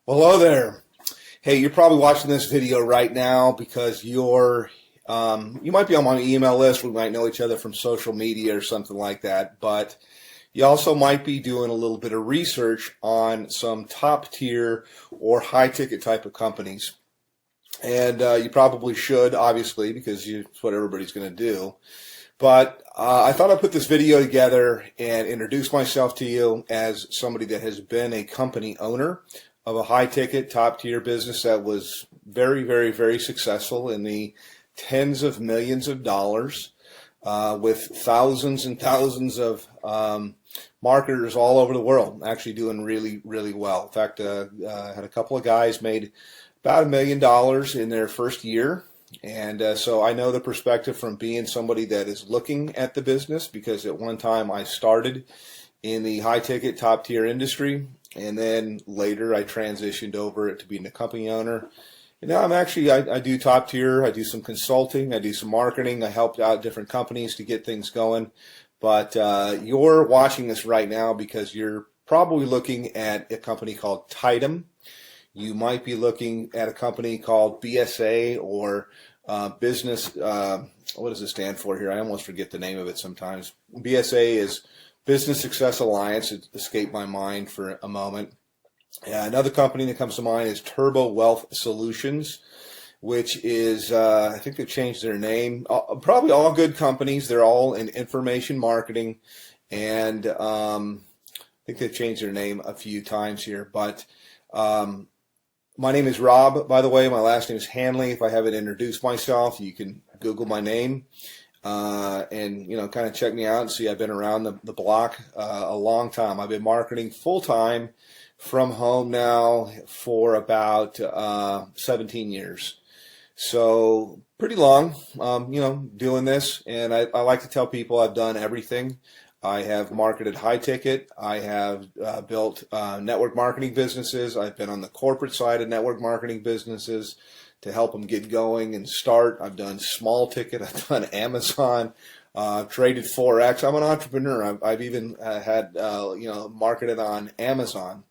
Hello there. Hey, you're probably watching this video right now because you might be on my email list. We might know each other from social media or something like that, but you also might be doing a little bit of research on some top tier or high ticket type of companies. And you probably should, obviously, because it's what everybody's going to do. But I thought I'd put this video together and introduce myself to you as somebody that has been a company owner of a high-ticket, top-tier business that was very, very, very successful in the tens of millions of dollars with thousands and thousands of marketers all over the world, actually doing really, really well. In fact, I had a couple of guys made about $1 million in their first year. And so I know the perspective from being somebody that is looking at the business, because at one time I started in the high-ticket, top-tier industry, and then later I transitioned over to being a company owner. And now I do top-tier, I do some consulting, I do some marketing, I helped out different companies to get things going. But you're watching this right now because you're probably looking at a company called Tidem. You might be looking at a company called BSA or business, what does it stand for here? I almost forget the name of it sometimes. BSA is Business Success Alliance. It escaped my mind for a moment. Another company that comes to mind is Turbo Wealth Solutions, which is, I think they've changed their name. Probably all good companies. They're all in information marketing. And I think they've changed their name a few times here. But my name is Rob, by the way. My last name is Hanley. If I haven't introduced myself, you can Google my name. And kind of check me out and see I've been around the block a long time. I've been marketing full-time from home now for about 17 years. So pretty long, doing this. And I like to tell people I've done everything. I have marketed high ticket. I have built network marketing businesses. I've been on the corporate side of network marketing businesses to help them get going and start. I've done small ticket. I've done Amazon. I've traded Forex. I'm an entrepreneur. I've even had marketed on Amazon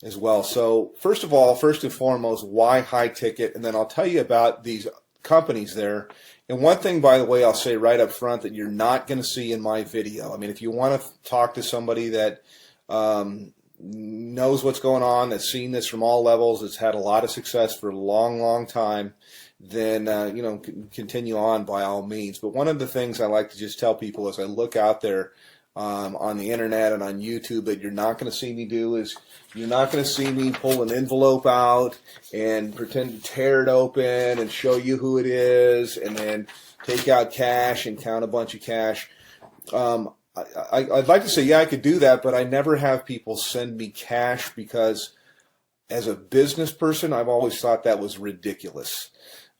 as well. So first and foremost, why high ticket? And then I'll tell you about these companies there. And one thing, by the way, I'll say right up front that you're not going to see in my video. I mean, if you want to talk to somebody that knows what's going on, that's seen this from all levels, that's had a lot of success for a long, long time, then, continue on by all means. But one of the things I like to just tell people as I look out there on the internet and on YouTube that you're not going to see me do is you're not going to see me pull an envelope out and pretend to tear it open and show you who it is and then take out cash and count a bunch of cash. I'd like to say, yeah, I could do that, but I never have people send me cash because as a business person, I've always thought that was ridiculous.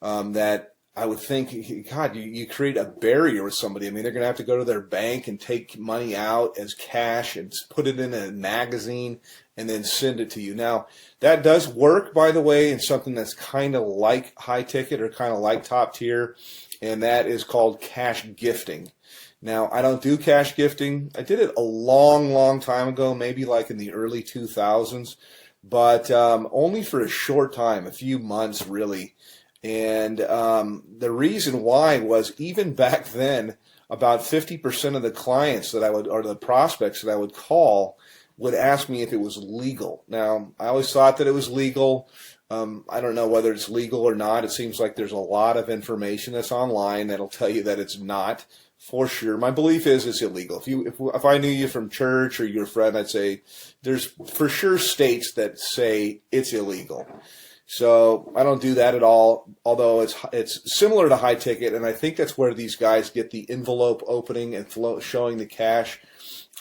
That I would think, God, you create a barrier with somebody. I mean, they're going to have to go to their bank and take money out as cash and put it in a magazine and then send it to you. Now, that does work, by the way, in something that's kind of like high ticket or kind of like top tier, and that is called cash gifting. Now, I don't do cash gifting. I did it a long, long time ago, maybe like in the early 2000s, but only for a short time, a few months really. And the reason why was even back then, about 50% of the clients that I would, or the prospects that I would call, would ask me if it was legal. Now, I always thought that it was legal. I don't know whether it's legal or not. It seems like there's a lot of information that's online that'll tell you that it's not for sure. My belief is it's illegal. If I knew you from church or you're a friend, I'd say there's for sure states that say it's illegal. So I don't do that at all, although it's similar to high ticket, and I think that's where these guys get the envelope opening and showing the cash.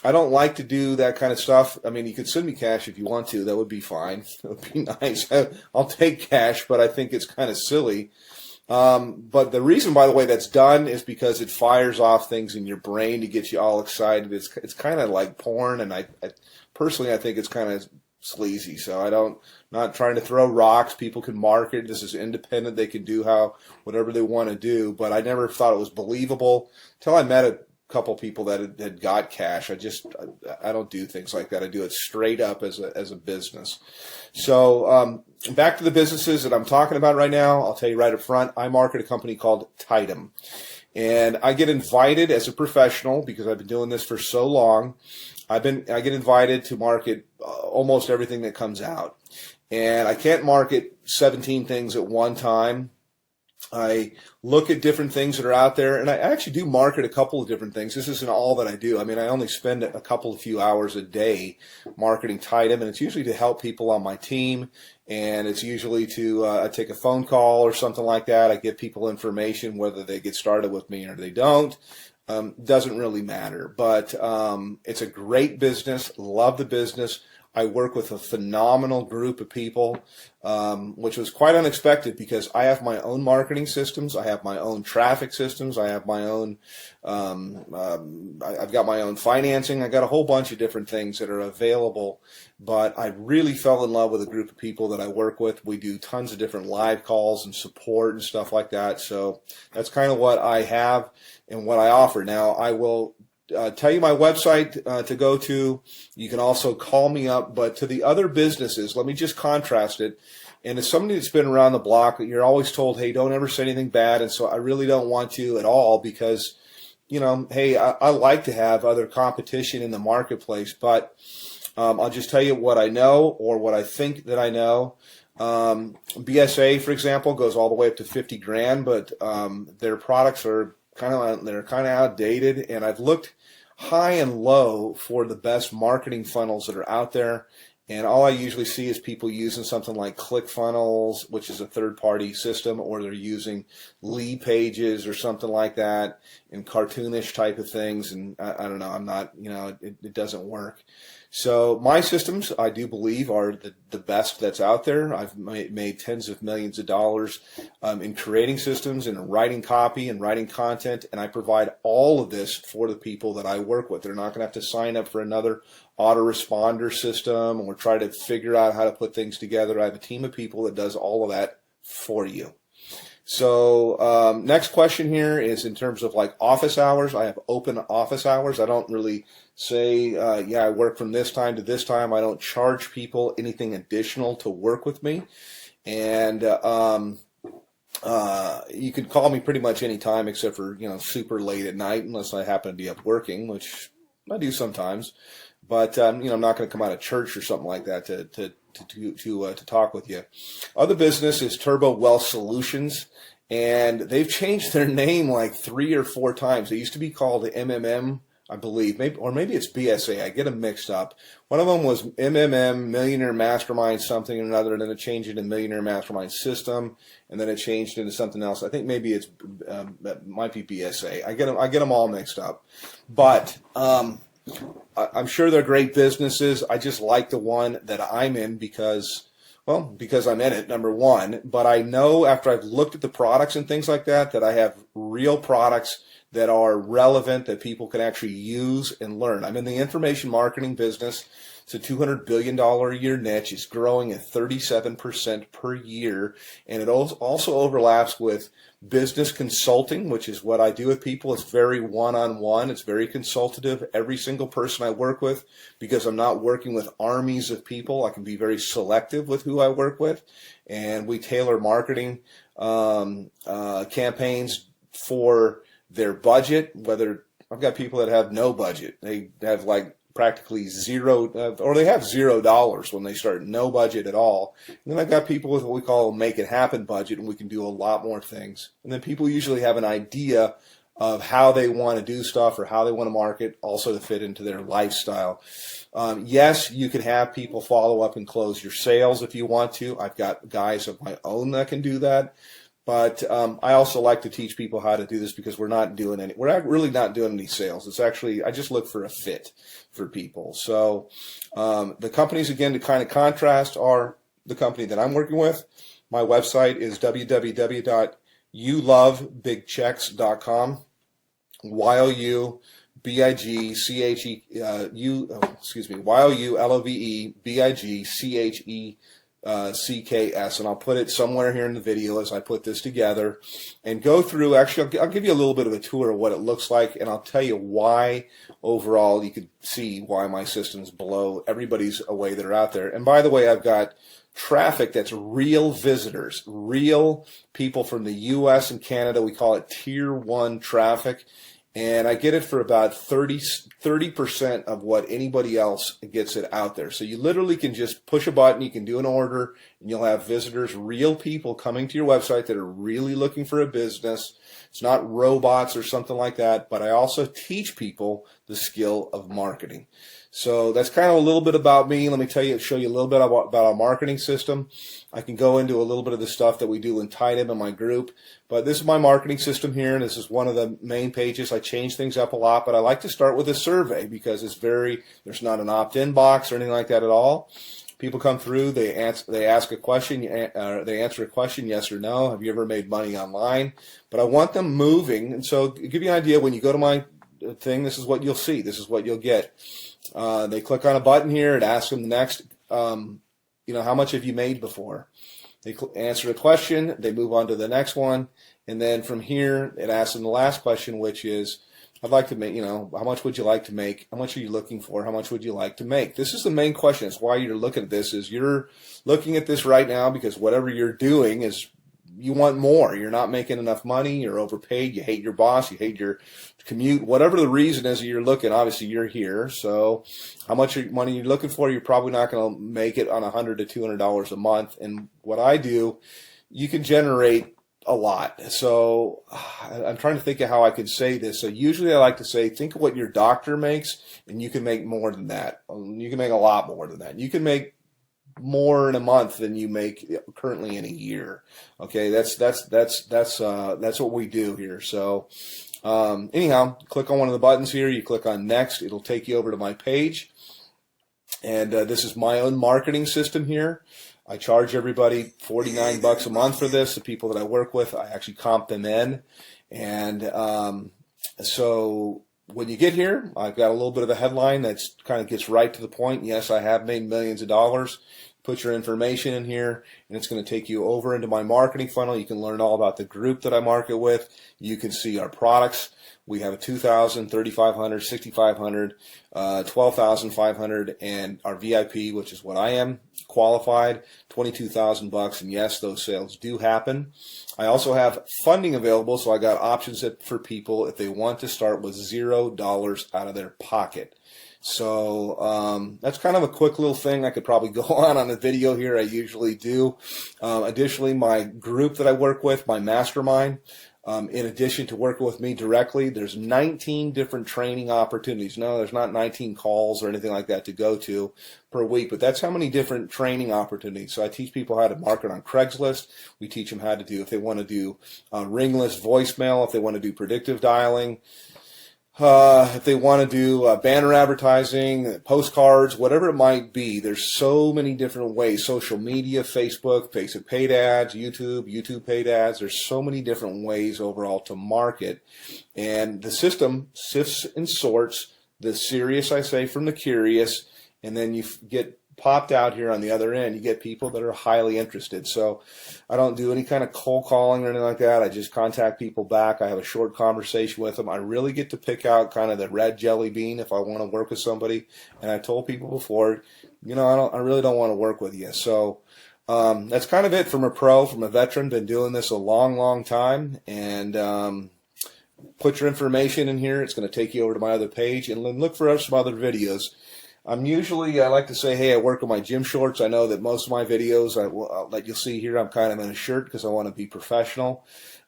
I don't like to do that kind of stuff. I mean, you could send me cash if you want to. That would be fine. That would be nice. I'll take cash, but I think it's kind of silly. But the reason, by the way, that's done is because it fires off things in your brain to get you all excited. It's kind of like porn, and I personally, I think it's kind of sleazy. So not trying to throw rocks. People can market. This is independent. They can do whatever they want to do. But I never thought it was believable until I met couple people that had got cash. I don't do things like that. I do it straight up as a business. So back to the businesses that I'm talking about right now. I'll tell you right up front, I market a company called Tidem. And I get invited as a professional, because I've been doing this for so long. I get invited to market almost everything that comes out. And I can't market 17 things at one time. I look at different things that are out there, and I actually do market a couple of different things. This isn't all that I do. I mean, I only spend a few hours a day marketing Tidem, and it's usually to help people on my team, and it's usually to I take a phone call or something like that. I give people information, whether they get started with me or they don't. Doesn't really matter, but it's a great business. Love the business. I work with a phenomenal group of people, which was quite unexpected, because I have my own marketing systems. I have my own traffic systems. I have my own, I've got my own financing. I got a whole bunch of different things that are available, but I really fell in love with a group of people that I work with. We do tons of different live calls and support and stuff like that. So that's kind of what I have and what I offer. Now, I will tell you my website to go to. You can also call me up. But to the other businesses, let me just contrast it. And as somebody that's been around the block, you're always told, hey, don't ever say anything bad. And so I really don't want to at all, because, you know, hey, I like to have other competition in the marketplace. But I'll just tell you what I know, or what I think that I know. BSA, for example, goes all the way up to 50 grand, but their products are kind of outdated, and I've looked high and low for the best marketing funnels that are out there, and all I usually see is people using something like ClickFunnels, which is a third-party system, or they're using Lee Pages or something like that, and cartoonish type of things, and I don't know, I'm not, you know, it doesn't work. So my systems, I do believe, are the best that's out there. I've made tens of millions of dollars in creating systems and writing copy and writing content, and I provide all of this for the people that I work with. They're not going to have to sign up for another autoresponder system or try to figure out how to put things together. I have a team of people that does all of that for you. So next question here is in terms of like office hours. I have open office hours. I don't really say, yeah, I work from this time to this time. I don't charge people anything additional to work with me. And you can call me pretty much any time except for, you know, super late at night, unless I happen to be up working, which I do sometimes. But, you know, I'm not going to come out of church or something like that to talk with you. Other business is Turbo Wealth Solutions, and they've changed their name like 3 or 4 times. They used to be called MMM, I believe, maybe it's BSA. I get them mixed up. One of them was MMM, Millionaire Mastermind something or another, and then it changed into Millionaire Mastermind System, and then it changed into something else. I think maybe it might be BSA. I get them all mixed up, but I'm sure they're great businesses. I just like the one that I'm in because I'm in it, number one. But I know after I've looked at the products and things like that, that I have real products that are relevant, that people can actually use and learn. I'm in the information marketing business. It's a $200 billion a year niche. It's growing at 37% per year. And it also overlaps with business consulting, which is what I do with people. It's very one-on-one. It's very consultative. Every single person I work with, because I'm not working with armies of people, I can be very selective with who I work with. And we tailor marketing campaigns for their budget. Whether I've got people that have no budget. They have like practically zero, or they have $0 when they start, no budget at all. And then I've got people with what we call a make it happen budget, and we can do a lot more things. And then people usually have an idea of how they want to do stuff or how they want to market, also to fit into their lifestyle. Yes, you can have people follow up and close your sales if you want to. I've got guys of my own that can do that. But I also like to teach people how to do this, because we're not really not doing any sales. It's actually, I just look for a fit for people. So the companies, again, to kind of contrast, are the company that I'm working with. My website is www.youlovebigchecks.com. YOULOVEBIGCHECKS CKS, and I'll put it somewhere here in the video as I put this together and go through. Actually, I'll give you a little bit of a tour of what it looks like, and I'll tell you why overall you could see why my system's below everybody's away that are out there. And by the way, I've got traffic that's real visitors, real people from the U.S. and Canada. We call it Tier 1 traffic. And I get it for about 30% of what anybody else gets it out there. So you literally can just push a button, you can do an order, and you'll have visitors, real people coming to your website that are really looking for a business. It's not robots or something like that, but I also teach people the skill of marketing. So that's kind of a little bit about me. Let me show you a little bit about our marketing system. I can go into a little bit of the stuff that we do in Tidem in my group, but this is my marketing system here, and this is one of the main pages. I change things up a lot, but I like to start with a survey because there's not an opt-in box or anything like that at all. People come through, they ask a question, they answer a question, yes or no. Have you ever made money online? But I want them moving, and so to give you an idea, when you go to my thing, this is what you'll see. This is what you'll get. They click on a button here. It asks them the next, how much have you made before? They answer a question. They move on to the next one. And then from here, it asks them the last question, which is, I'd like to make, how much would you like to make? How much are you looking for? How much would you like to make? This is the main question. It's why you're looking at this, is you're looking at this right now because whatever you're doing is you want more. You're not making enough money. You're overpaid. You hate your boss. You hate your commute. Whatever the reason is that you're looking, obviously you're here. So how much money you're looking for, you're probably not going to make it on $100 to $200 a month. And what I do, you can generate a lot. So I'm trying to think of how I could say this. So usually I like to say, think of what your doctor makes, and you can make more than that. You can make a lot more than that. You can make more in a month than you make currently in a year. Okay, that's what we do here. So anyhow, click on one of the buttons here. You click on next. It'll take you over to my page. And this is my own marketing system here. I charge everybody $49 a month for this. The people that I work with, I actually comp them in. And so when you get here, I've got a little bit of a headline that's kind of gets right to the point. Yes, I have made millions of dollars. Put your information in here, and it's going to take you over into my marketing funnel. You can learn all about the group that I market with. You can see our products. We have a $2,000, $3,500, $6,500, $12,500, and our VIP, which is what I am, qualified, $22,000. And yes, those sales do happen. I also have funding available, so I got options for people if they want to start with $0 out of their pocket. So that's kind of a quick little thing. I could probably go on a video here. I usually do. Additionally, my group that I work with, my mastermind, in addition to working with me directly, there's 19 different training opportunities. No, there's not 19 calls or anything like that to go to per week, but that's how many different training opportunities. So I teach people how to market on Craigslist. We teach them how to do, if they want to do ringless voicemail, if they want to do predictive dialing, if they want to do banner advertising, postcards, whatever it might be. There's so many different ways. Social media, Facebook paid ads, YouTube paid ads. There's so many different ways overall to market. And the system sifts and sorts the serious, I say, from the curious, and then you get popped out here on the other end. You get people that are highly interested. So I don't do any kind of cold calling or anything like that. I just contact people back. I have a short conversation with them. I really get to pick out kind of the red jelly bean if I want to work with somebody. And I told people before, I really don't want to work with you. So that's kind of it from a veteran. Been doing this a long, long time. And put your information in here. It's going to take you over to my other page, and then look for some other videos. I like to say, hey, I work in my gym shorts. I know that most of my videos that you'll see here, I'm kind of in a shirt because I want to be professional.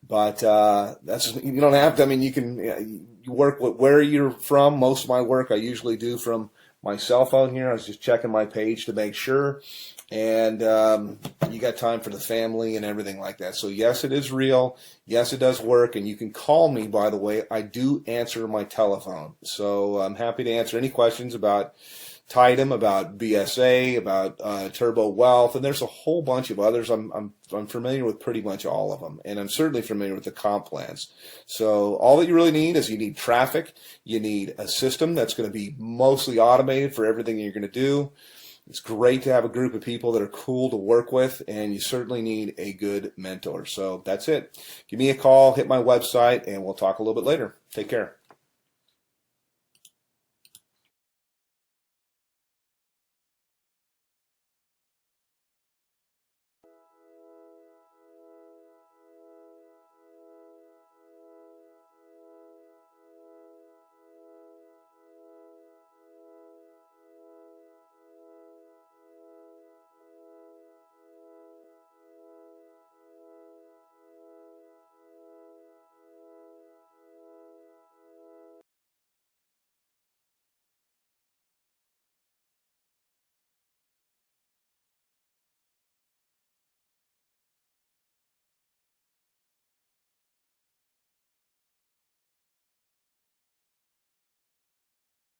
But you don't have to. I mean, you work with where you're from. Most of my work I usually do from my cell phone here. I was just checking my page to make sure. And you got time for the family and everything like that. So yes, it is real. Yes, it does work. And you can call me, by the way. I do answer my telephone. So I'm happy to answer any questions about Tidem, about BSA, about Turbo Wealth, and there's a whole bunch of others. I'm familiar with pretty much all of them, and I'm certainly familiar with the comp plans. So all that you really need is you need traffic. You need a system that's going to be mostly automated for everything you're going to do. It's great to have a group of people that are cool to work with, and you certainly need a good mentor. So that's it. Give me a call, hit my website, and we'll talk a little bit later. Take care.